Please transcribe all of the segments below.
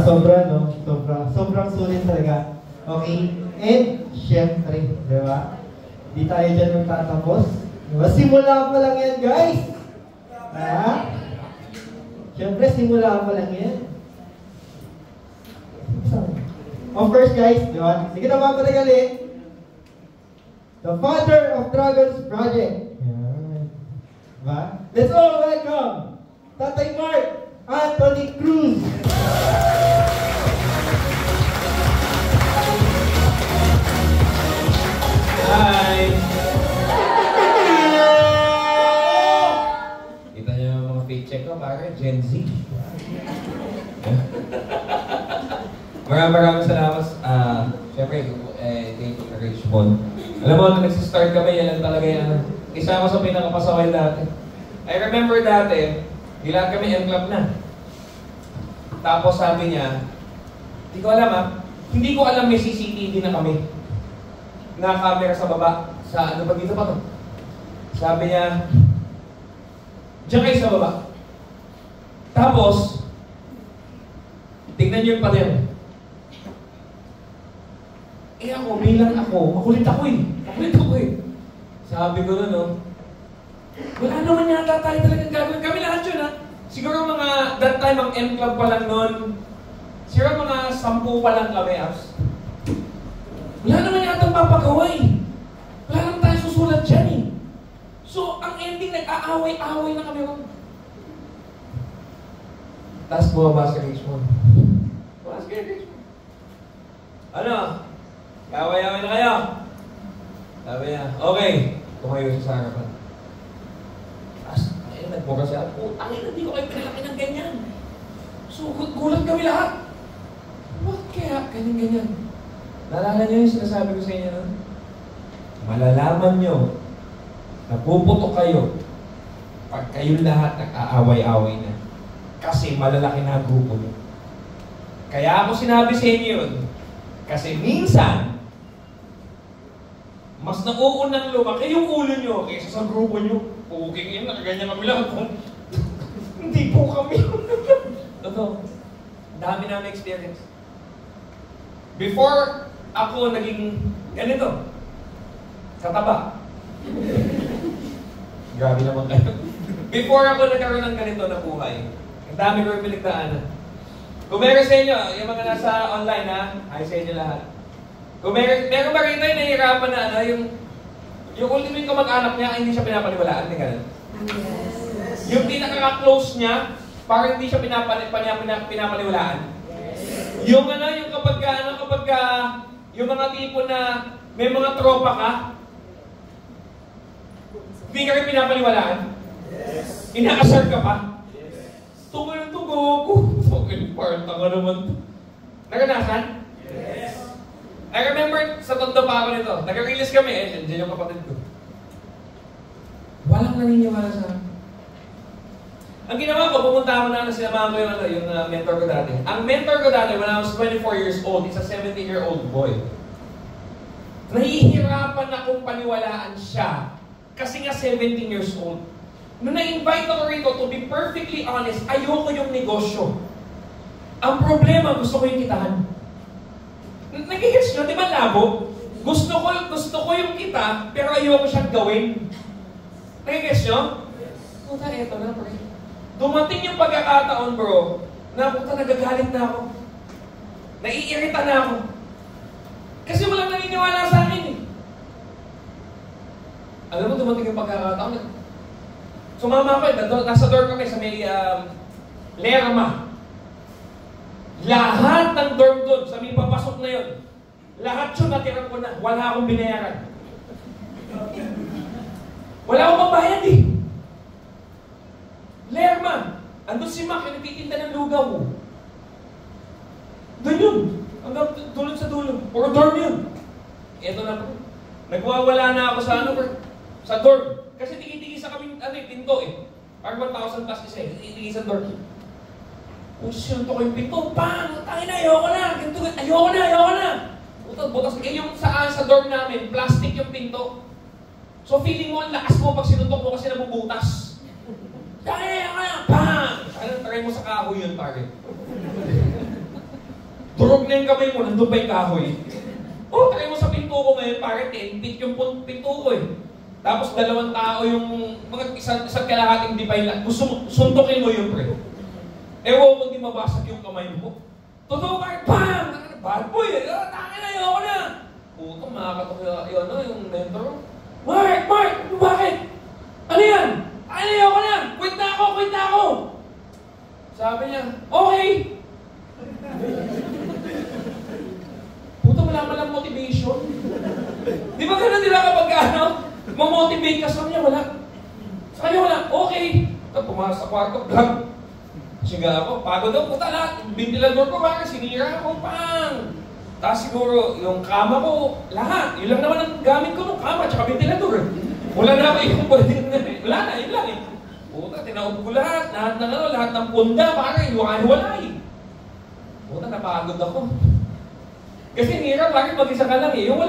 Sobra, no? Sobrang sulit talaga. Okay? And, syempre, di ba? Di tayo dyan magtatapos. Diba? Simula pa lang yan, guys! Ha? Syempre, simula pa lang yan. Of course, guys, di ba? Hindi kita mapatagali. The Father of Dragons Project. Yan. Diba? Let's all welcome Tatay Mark Anthony Cruz. Hi! Kita niyo yung mga fake check ko, pare, Gen Z. Maraming salamat. Siyempre, thank you, Richmond. Alam mo, nung nagsistart kami, yan lang talaga yan. Isa ako sa pinakapasaway dati. I remember dati, di lahat kami M-Club na. Tapos sabi niya, hindi ko alam may CCTV na kami. Na camera sa baba. Sa ano ba dito pa to? Sabi niya, diyan kayo sa baba. Tapos, tignan niyo yung pader. Bilang ako, makulit ako eh. Sabi ko no, wala naman yata tayo talagang gagawin. Kami lahat yun, ha? Siguro mga, that time, ang M-Club pa lang nun. Siguro mga 10 pa lang kami, apps. Wala naman yata papagawa eh. Wala naman tayo susulat dyan eh. So, ang ending, nag-aaway-aaway na kami ron. Tapos bumaba sa Richmond. Ano? Kaway-away na kayo? Sabi niya, okay. Tumayo siya sa harapan. Tapos, nagbuka siya. Hindi ko kayo pinalaki ng ganyan. So, gulat kami lahat. Bakit kaya ganyan-ganyan? Naalala niyo yung sinasabi ko sa inyo nun? Malalaman niyo na puputok kayo pag kayo lahat nag-aaway-away na. Kasi malalaki na ang grupo niyo. Kaya ako sinabi sa inyo yun. Kasi minsan, mas nauunang lumaki yung ulo nyo kaysa sa grupo nyo. Puking yun, nakaganyan kami lang. Hindi po kami. Totoo. Dami namin experience. Before ako naging ganito, kataba. Grabe naman kayo. Before ako nagkaroon ng ganito na buhay, ang dami ko yung pinagdaanan. Kung meron sa inyo, yung mga nasa online ha, ay sa inyo lahat. Kung meron ba rito yung nahihirapan na yung ultimate kamag-anak niya, hindi siya pinapaniwalaan, di ganun? Yes. Yung pinaka-close niya, parang hindi siya pinapaniwalaan. Yes. Yung kapag yung mga tipo na may mga tropa ka, hindi ka rin pinapaniwalaan. Yes. Inaasar ka pa. Tungo ng tugo ko. Parang tanga naman. Naranasan? Yes. I remember, sa tondo pa ako nito. Nag-release kami dyan yung kapatid ko. Walang naniniwala sa akin. Ang ginawa ko, pumunta ako na sinamahan ko yung mentor ko dati. Ang mentor ko dati, when I was 24 years old, is a 17-year-old boy. Nahihirapan akong paniwalaan siya. Kasi nga 17 years old. Nung na-invite ako rito, to be perfectly honest, ayoko yung negosyo. Ang problema, gusto ko yung kitahan. Nagigets nyo, di ba labo? Gusto ko yung kita, pero ayoko siyang gawin. Nagigets nyo? Puta, eto na, pre. Dumating yung pagkakataon, bro, na puta, nagagalit na ako. Naiirita na ako. Kasi walang naniniwala sa akin eh. Alam mo, dumating yung pagkakataon. Sumama ako nasa door kami sa may Lerma. Lahat ng dorm doon, sa may papasok na yun, lahat yun natirang ko na. Wala akong binayaran. Wala akong mabayad eh. Lerma. Andun si Mac, yung nagtitinda ng lugaw. Doon yun. Hanggang dulot sa dulo. Puro dorm yun. Ito na po. Nagwawala na ako sa dorm. Kasi tigil-tigil sa kaming pinto eh. Parang 1,000 plus isa eh. Tigil-tigil sa dorm. Kung sinunto ko yung pinto, bang! Tangin na, ayoko na! Butas. Yung sa dorm namin, plastic yung pinto. So feeling mo, ang lakas mo pag sinuntok mo kasi nabubutas. Kaya, bang! Ano, try mo sa kahoy yun, target. Durog na yung kamay mo, nandun pa yung kahoy. Oh, try mo sa pinto ko ngayon, pare 10 feet yung pinto ko eh. Tapos 2 tao yung mga isang kalahating divine lang. Suntokin mo yung pre. Ewan mo, di mabasag yung kamay mo. Totoo ka, bam! Bad boy eh. Tangin na, ayoko na. Puto, makakatok yung mentor. Mark! Bakit? Ano yan? Ayoko na! Quit na ako! Sabi niya, okay! Puto, wala man lang motivation. Di ba ganun nila kapag mamotivate ka sa kanya? Wala. Sa kanya wala. Okay. Tapos pumasok sa kwarto, vlog. Siga ako, pagod daw, puta lahat. Ventilador ko, bakit sinira ako, pang. Tapos siguro, yung kama ko, lahat. Yun lang naman ang gamit ko ng kama, tsaka ventilador. Wala na ako yung pwede. Wala na, yun lang eh. Puta, tinaob ko lahat ng punda, parang iwalay. Puta, napagod ako. Kasi hirap, bakit mag-isa ka lang eh. Yung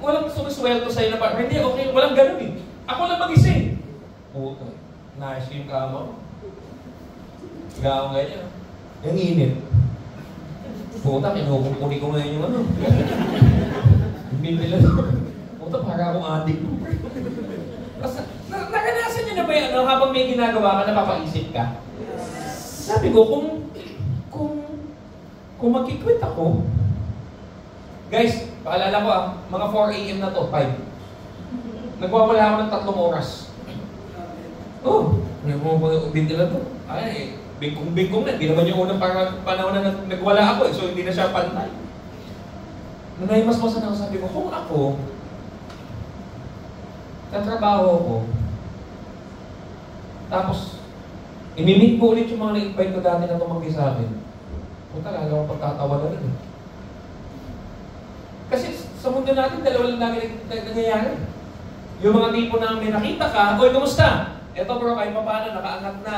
walang sumiswelto sa'yo na parang, hindi, okay, walang ganun eh. Ako lang mag-isa eh. Puta, nice yung kama ko. Gawang ganyan. Yung init. Puta, kinukumpuni ko ngayon yung yung ventilador. Puta, para akong addict. Nakanasan niyo na ba yan, habang may ginagawa ka, napapaisip ka? Sabi ko, kung mag-quit ako, guys, paalala ko mga 4 AM na to, 5. Nagwawala ako ng 3 oras. Oh, ventilador. Ay, bingkong na. Hindi naman yung unang panahon na nagwala ako eh. So, hindi na siya pantay. Nung naimasmasan ako, sabi ko, kung ako, tatrabaho ko, tapos, imimit ko ulit yung mga na-invite ko dati na tumanggi sa akin. Kung talaga akong pagtatawa na rin eh. Kasi sa mundo natin, 2 lang lagi nangyayari. Yung mga tipo na may nakita ka, oy, kumusta? Eto bro, kahit pa paano, nakaangat na.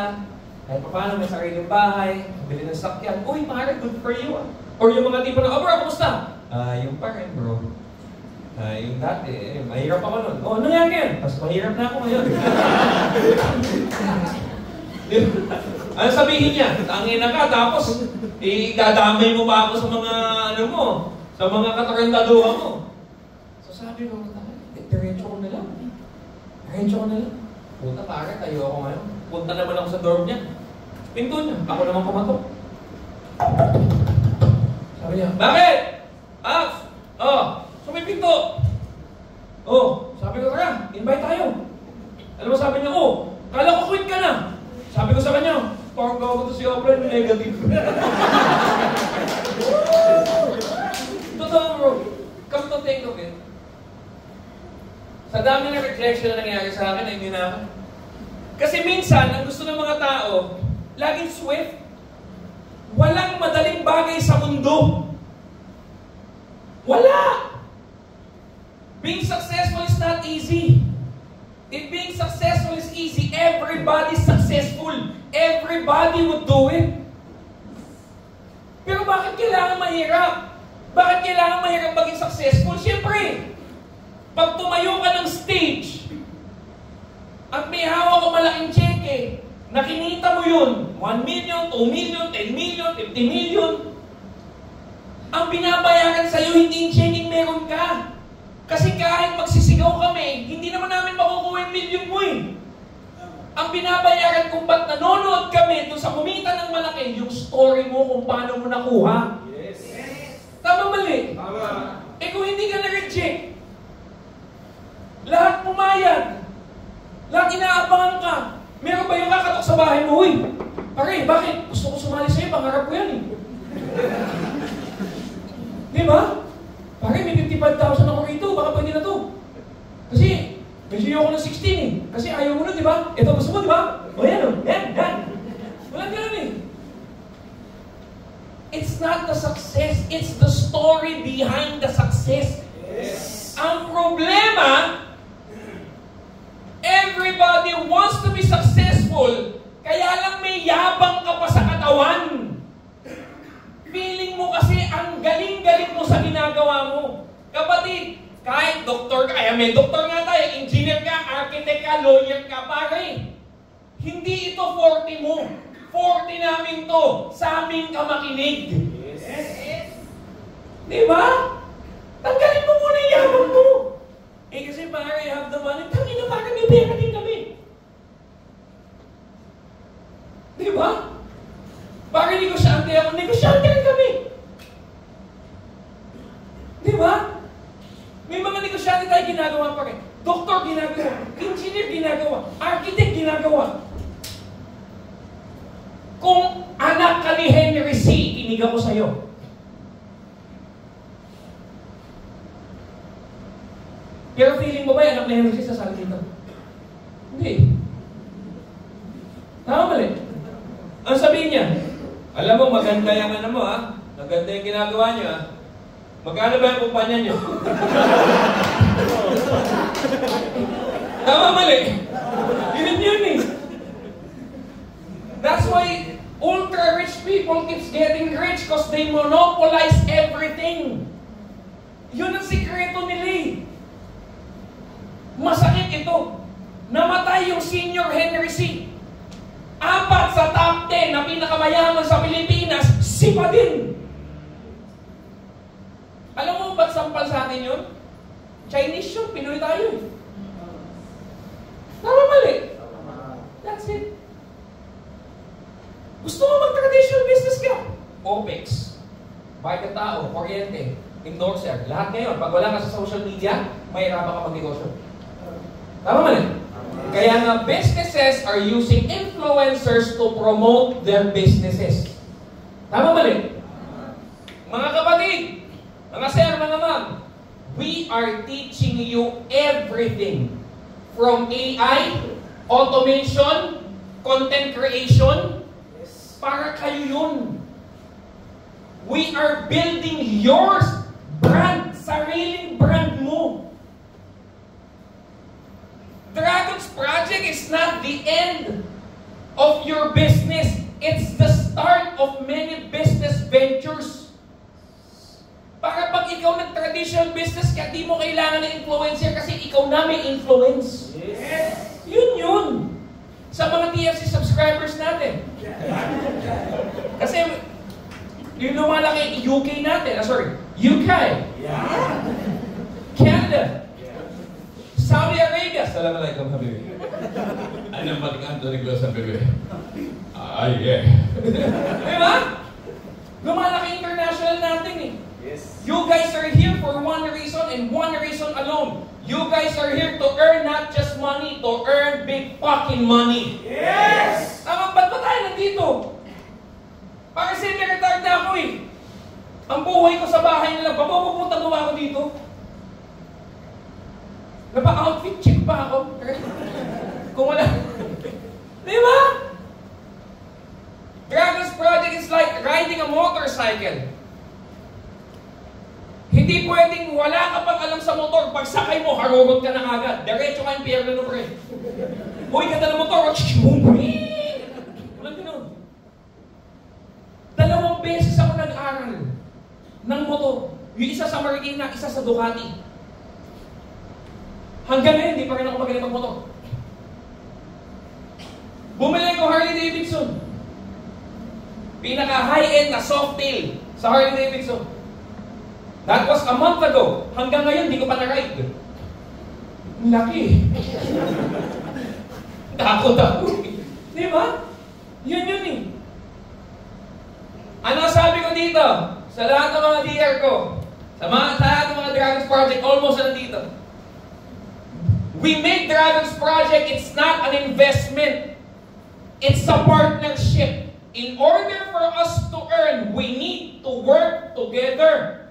Kahit pa paano, may sariling bahay, bili ng sakyan. Uy, pare, good for you ah. Or yung mga tipo na, oh bro, kumusta? Yung pa rin bro. Yung dati, mahirap ako nun. Oh, nangyari yan? Tapos mahirap na ako ngayon. Ano sabihin niya? Tangin na ka, tapos idadamay mo pa ako sa mga, sa mga katarantaduhan mo. So sabi ko, diretso ko na lang. Puta, pare, tayo ako ngayon. Punta naman ako sa dorm niya. Pinto niya. Ako naman pumatok. Sabi niya, bakit? So may pinto. Sabi ko, tara, invite tayo. Alam mo, sabi niya, kala ko quit ka na. Sabi ko sa kanya, parang gawa ko to si Oprah, negative. Totoo bro, come to think of it. Sa dami ng rejection na nangyari sa akin, ay hindi na ako. Kasi minsan, ang gusto ng mga tao, laging swift. Walang madaling bagay sa mundo. Wala! Being successful is not easy. If being successful is easy, everybody's successful. Everybody would do it. Pero bakit kailangan mahirap? Bakit kailangan mahirap maging successful? Siyempre, pag tumayo ka ng stage, at may hawak ko malaking cheque, nakinita mo yun, 1 million, 2 million, 10 million, 50 million. Ang binabayaran sa'yo, hindi yung cheque meron ka. Kasi kahit magsisigaw kami, hindi naman namin makukuha yung million mo eh. Ang binabayaran kung ba't nanonood kami doon sa kumita ng malaki, yung story mo kung paano mo nakuha. Yes. Tama mali? Tama. Kung hindi ka na-reject, lahat pumayag, lahat inaabangan ka, meron ba yung kakatok sa bahay mo? Uy, pare, bakit? Gusto ko sumali sa'yo, pangarap ko yan eh. Di ba? Pare, may 55,000 ako rito, baka pwede na to. Kasi, medyo ako ng 16 eh. Kasi ayaw mo na, di ba? Ito, gusto mo, di ba? O yan o, yan. Walang ganun eh. It's not the success, it's the story behind the success. Yes. Ang problema, everybody wants to be successful, kaya lang may yabang ka pa sa katawan. Feeling mo kasi ang galing-galing mo sa ginagawa mo. Kapatid, kahit doktor ka, may doktor nga tayo, engineer ka, architect ka, lawyer ka, pare. Hindi ito 40 mo. 40 namin to. Sa amin ka makinig. Yes. Di ba? Tanggalin mo muna yung yaman mo. Eh kasi para you have the money, tangin na parang may pera din kami. Di ba? Para negosyante ako, negosyante rin kami. Di ba? May mga negosyante tayo ginagawa pa rin. Doktor ginagawa, engineer ginagawa, architect ginagawa. Kung anak ka ni Henry C., iniga ko sa'yo. Pero feeling mo ba yung anak ni Henry C. sasali dito? Hindi. Tama mali. Ang sabihin niya, alam mo, maganda yung ano mo ha? Maganda yung ginagawa niyo ha? Magkano ba yung kumpanya niyo? Tama mali. Yun eh. That's why ultra-rich people keeps getting rich because they monopolize everything. Yun ang sikreto nila eh. Masakit ito. Namatay yung senior Henry C. 4 sa top 10 na pinakamayaman sa Pilipinas, sipa din. Alam mo ba't sampal sa atin yun? Chinese yun, Pinoy tayo eh. Tama mali. That's it. Gusto mo mag-traditional business ka? OPEX. Bayad ka tao, kuryente, endorser. Lahat ngayon, pag wala ka sa social media, mahirapan ka mag-negosyo. Tama mali. Kaya nga, businesses are using influencers to promote their businesses. Tama mali. Mga kapatid, mga sir, mga ma'am, we are teaching you everything. From AI, automation, content creation, para kayo yun. We are building your brand, sariling brand mo. Dragon's Project is not the end of your business. It's the start of many business ventures. Para pag ikaw nag-traditional business ka, di mo kailangan ng influencer kasi ikaw na may influence. Yes. Yun. Sa mga TFC subscribers natin. Kasi yung lumalaki UK natin, UK. Yeah. Canada. Saudi Arabia. Assalamualaikum, habibi. Anong balikan to negosyo, habibi? Yeah. Diba? Lumalaki international natin eh. Yes. You guys are here for one reason and one reason alone. You guys are here to earn not just money, to earn big fucking money. Yes! Ba't ba tayo nandito? Para semi-retired na ako eh. Ang buhay ko sa bahay na lang, papupunta mo ako dito. Napa-outfit check pa ako. Kung wala. Di ba? Dragon's Project is like riding a motorcycle. Hindi pwedeng wala ka pang alam sa motor. Pag sakay mo, harurot ka na agad. Diretso ka yung pierno no pre. Buhay ka na ng motor. Walang ganun. 2 beses ako nag-aral ng motor. Yung isa sa Marikina, isa sa Ducati. Hanggang ngayon, hindi pa rin ako magaling mag-motor. Bumili ko Harley Davidson. Pinaka-high-end na soft tail sa Harley Davidson. That was a month ago. Hanggang ngayon, di ko pa na-ride. Laki. Takot ako. Di ba? Yun eh. Ano sabi ko dito? Sa lahat ng mga DR ko, sa lahat ng mga Dragon's Project, almost nandito. We make Dragon's Project, it's not an investment. It's a partnership. In order for us to earn, we need to work together.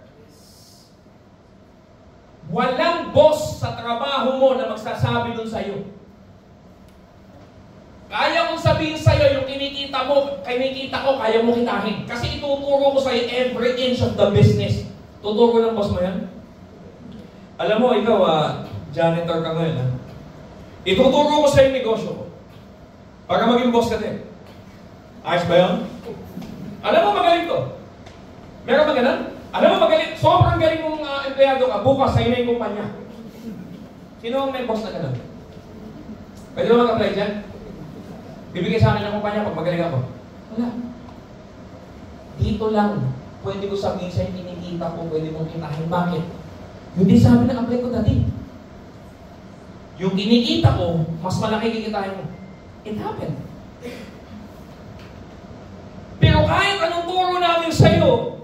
Walang boss sa trabaho mo na magsasabi dun sa'yo. Kaya kong sabihin sa'yo, yung kinikita ko, kaya mo kitahin. Kasi ituturo ko sa'yo every inch of the business. Tuturo ng boss mo yan? Alam mo, ikaw, janitor ka ngayon, ha? Ituturo ko sa'yo yung negosyo ko. Para maging boss ka din. Ayos ba yun? Alam mo, magaling to. Meron ba ganun? Alam mo, magaling. Sobrang galing mong empleyado ka. Bukas, sa'yo na yung kumpanya. Sino ang may boss na ganun? Pwede mo mag-apply dyan? Bibigay sa akin ng kumpanya pag magaling ako. Wala. Dito lang. pwede ko sabihin sa'yo, kinikita ko, pwede mong kitahin. Bakit? Hindi sabi ng apply ko dati. Yung kinikita ko, mas malaki kikitahin mo. It happened. Pero kahit anong turo namin sa'yo,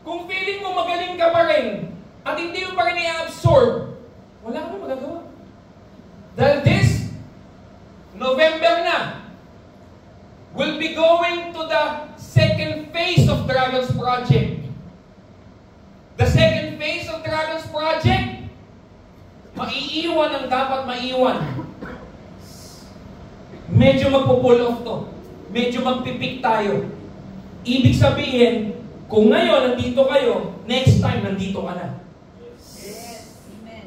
kung feeling mo magaling ka pa rin, at hindi mo pa rin i-absorb, wala ka na magagawa. Dahil this November na, we'll be going to the second phase of Dragon's Project. The second phase of Dragon's Project, maiiwan ang dapat maiwan. Medyo magpo-pull off to. Medyo magpipik tayo. Ibig sabihin, kung ngayon nandito kayo, next time nandito ka na. Yes. Amen.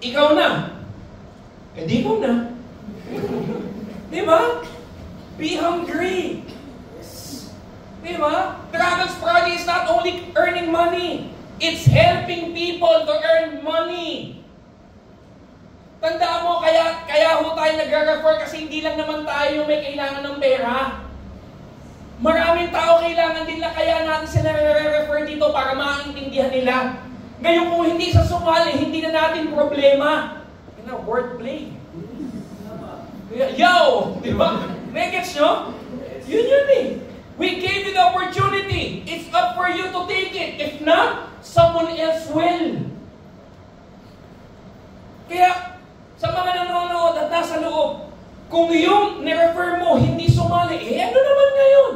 Ikaw na. Eh di ikaw na. Diba? Be hungry. Diba? Dragon's Project is not only earning money. It's helping people to earn money. Tandaan mo, kaya ho tayo nag-refer kasi hindi lang naman tayo may kailangan ng pera. Maraming tao kailangan din lang, kaya natin sila re-refer dito para maintindihan nila. Ngayon kung hindi sa sumali, hindi na natin problema. You know, wordplay. Yo! Di ba? Negets nyo? Yun eh. We gave you the opportunity. It's up for you to take it. If not, someone else will. Kaya, sa mga nanonood at nasa loob, kung yung nirefer mo hindi sumali, eh ano naman ngayon?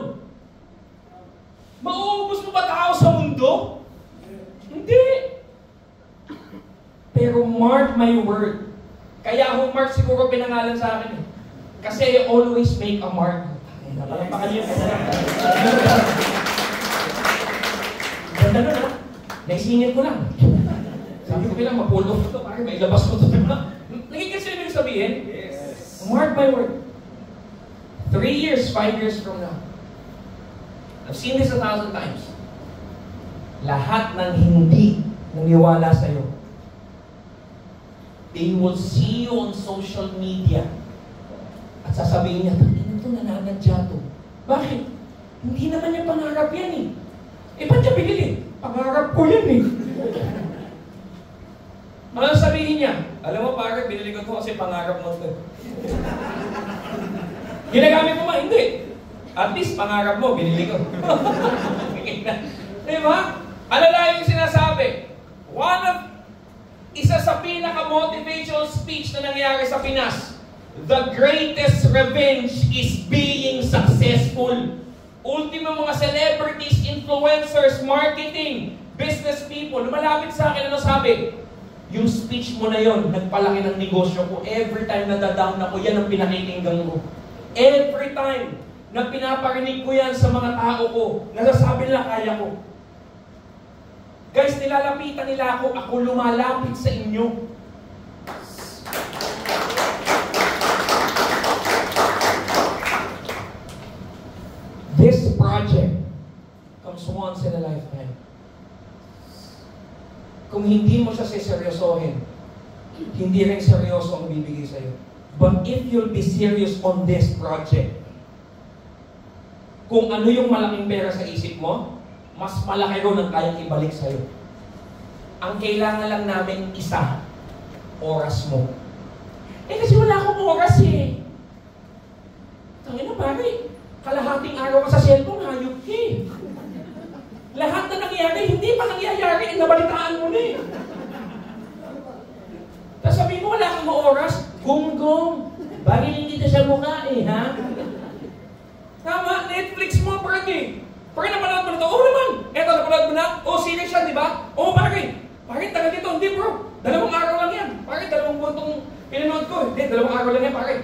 Mauubos mo ba tao sa mundo? Hindi. Pero mark my word. Kaya ako Mark siguro pinangalan sa akin eh. Kasi I always make a mark. Napalampakan yun. Ganda na na. Naisingit ko lang. Sabi ko kailang ma-pull off ito. Parang may labas ko ito. Naging kasi ibig sabihin? Yes. Mark my word. 3 years, 5 years from now. I've seen this 1,000 times. Lahat ng hindi naniwala sa'yo, they will see you on social media at sasabihin niya, ito nananadya to. Bakit? Hindi naman niya pangarap yan eh. Eh, ba't niya pinili? Pangarap ko yan eh. Ano sabihin niya? Alam mo pare, binili ko ito kasi pangarap mo ito. Ginagamit mo ba? Hindi. At least pangarap mo, binili ko. Diba? Alala yung sinasabi. Isa sa pinaka-motivational speech na nangyari sa Pinas. The greatest revenge is being successful. Ultimo mga celebrities, influencers, marketing, business people, lumalapit sa akin, ano sabi? Yung speech mo na yon, nagpalaki ng negosyo ko. Every time na da-down ako, yan ang pinakikinggan ko. Every time na pinaparinig ko yan sa mga tao ko, nasasabi nila kaya ko. Guys, nilalapitan nila ako lumalapit sa inyo. This project comes once in a lifetime. Kung hindi mo siya siseryosohin, hindi rin seryoso ang bibigay sa'yo. But if you'll be serious on this project, kung ano yung malaking pera sa isip mo, mas malaki ron ang kayang ibalik sa'yo. Ang kailangan lang namin isa, oras mo. Eh kasi wala akong oras eh. Tangina pare, kalahating araw ka sa cellphone, hayop ka eh. Lahat na nangyayari, hindi pa nangyayari, nabalitaan mo na eh. Tapos sabihin mo, wala kang oras, gum-gum. Bagay dito sa mukha eh, ha? Tama, Netflix mo, parang Parang napanood mo na ito, naman. Eto, napanood mo na, series yan, di ba? Bakit? Bakit taga dito? Hindi bro, 2 araw lang yan. Bakit 2 buwan itong pinanood ko? Hindi, 2 araw lang yan, bakit?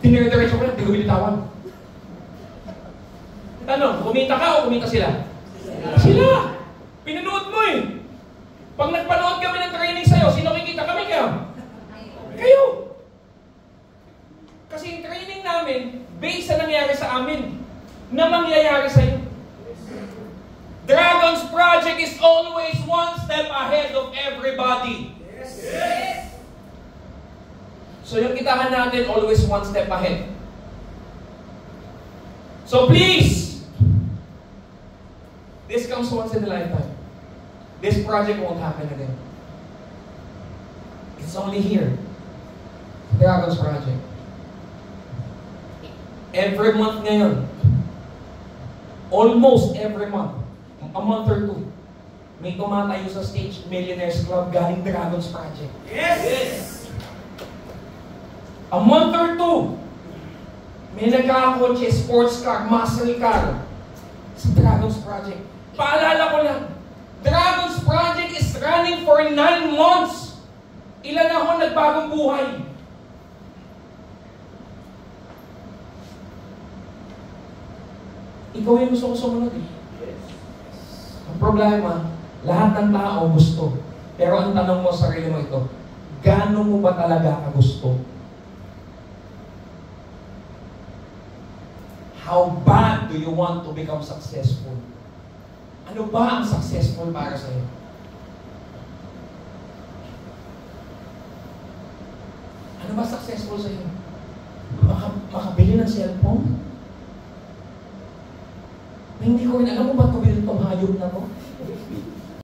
Tinire-diretso ko lang, di ko binitawan. Ano, kumita ka o kumita sila? Sila! Pinanood mo eh. Pag nagpanood kami ng training sa'yo, sino kikita kami kayo? Kayo! Kasi yung training namin, based sa nangyari sa amin, na mangyayari sa'yo. Dragon's Project is always one step ahead of everybody. Yes. So yung kitahan natin, always one step ahead. So please, This comes once in a lifetime. This project won't happen again. It's only here. Dragon's Project. Every month ngayon, almost every month, a month or two, may tumatayo sa stage, Millionaires Club, galing Dragon's Project. Yes! A month or two, may nagkakakotse, sports car, muscle car, sa Dragon's Project. Paalala ko lang, Dragon's Project is running for 9 months. Ilan ako nagbagong buhay? Ikaw yung gusto ko sumunod eh. Ang problema, lahat ng tao gusto. Pero ang tanong mo sa sarili mo ito, gaano mo ba talaga kagusto? How bad do you want to become successful? Ano ba ang successful para sa iyo? Ano ba successful sa iyo? Makabili ng cellphone? Hindi ko rin alam kung ba't ko bilhin itong hayop na to.